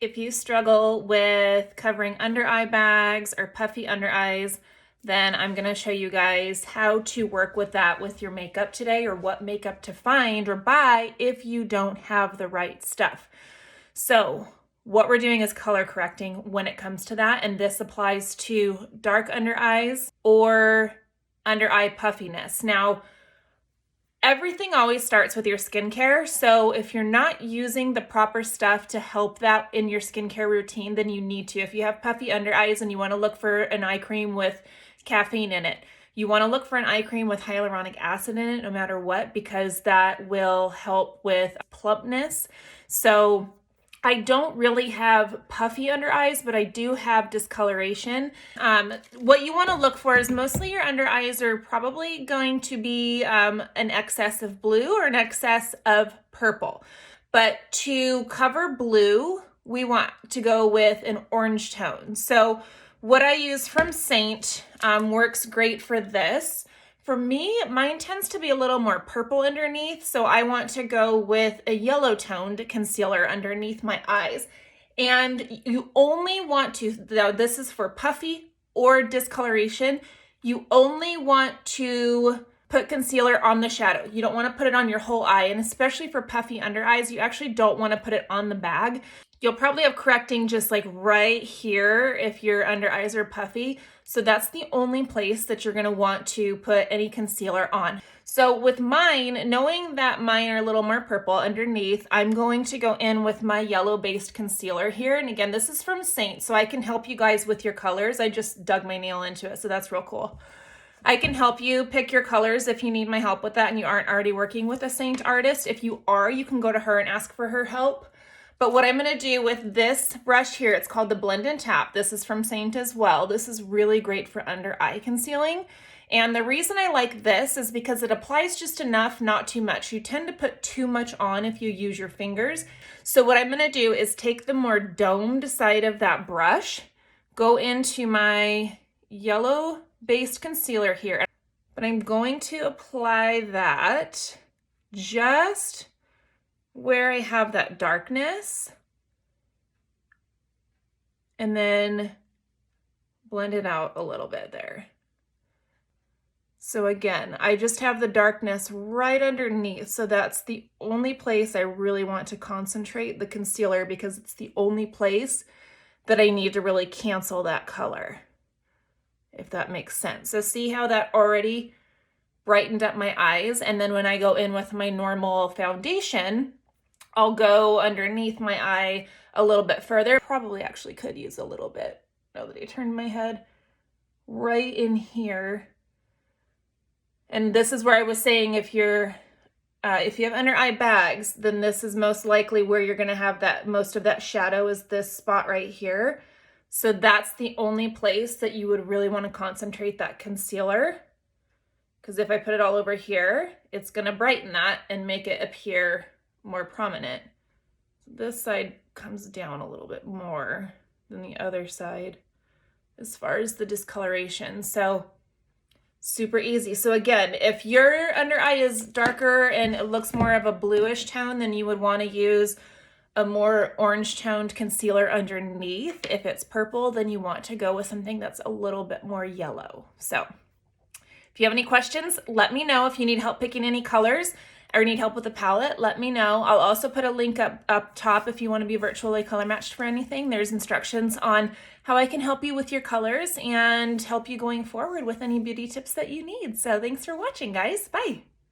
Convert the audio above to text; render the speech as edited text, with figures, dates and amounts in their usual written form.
If you struggle with covering under eye bags or puffy under eyes, then I'm going to show you guys how to work with that with your makeup today, or what makeup to find or buy if you don't have the right stuff. So what we're doing is color correcting when it comes to that, and this applies to dark under eyes or under eye puffiness. Now, everything always starts with your skincare. So if you're not using the proper stuff to help that in your skincare routine, then you need to. If you have puffy under eyes and you want to look for an eye cream with caffeine in it, you want to look for an eye cream with hyaluronic acid in it, no matter what, because that will help with plumpness. So I don't really have puffy under eyes, but I do have discoloration. What you want to look for is mostly your under eyes are probably going to be an excess of blue or an excess of purple. But to cover blue, we want to go with an orange tone. So what I use from SEINT works great for this. For me, mine tends to be a little more purple underneath, so I want to go with a yellow toned concealer underneath my eyes. And you only want to, though this is for puffy or discoloration, you only want to put concealer on the shadow. You don't want to put it on your whole eye, and especially for puffy under eyes, you actually don't want to put it on the bag. You'll probably have correcting just like right here if your under eyes are puffy. So that's the only place that you're going to want to put any concealer on. So with mine, knowing that mine are a little more purple underneath, I'm going to go in with my yellow based concealer here. And again, this is from SEINT, so I can help you guys with your colors. I just dug my nail into it, so that's real cool. I can help you pick your colors if you need my help with that and you aren't already working with a SEINT artist. If you are, you can go to her and ask for her help. But what I'm going to do with this brush here, it's called the Blend and Tap. This is from SEINT as well. This is really great for under eye concealing. And the reason I like this is because it applies just enough, not too much. You tend to put too much on if you use your fingers. So what I'm going to do is take the more domed side of that brush, go into my yellow based concealer here. But I'm going to apply that just where I have that darkness, and then blend it out a little bit there. So again, I just have the darkness right underneath, so that's the only place I really want to concentrate the concealer, because it's the only place that I need to really cancel that color, if that makes sense. So see how that already brightened up my eyes, and then when I go in with my normal foundation, I'll go underneath my eye a little bit further. Probably actually could use a little bit, now that I turned my head, right in here. And this is where I was saying if you have under eye bags, then this is most likely where you're gonna have that most of that shadow, is this spot right here. So that's the only place that you would really want to concentrate that concealer, because if I put it all over here, it's gonna brighten that and make it appear more prominent. This side comes down a little bit more than the other side as far as the discoloration. So super easy. So again, if your under eye is darker and it looks more of a bluish tone, then you would want to use a more orange toned concealer underneath. If it's purple, then you want to go with something that's a little bit more yellow. So if you have any questions, let me know. If you need help picking any colors or need help with the palette, let me know. I'll also put a link up top if you want to be virtually color matched for anything. There's instructions on how I can help you with your colors and help you going forward with any beauty tips that you need. So thanks for watching, guys. Bye.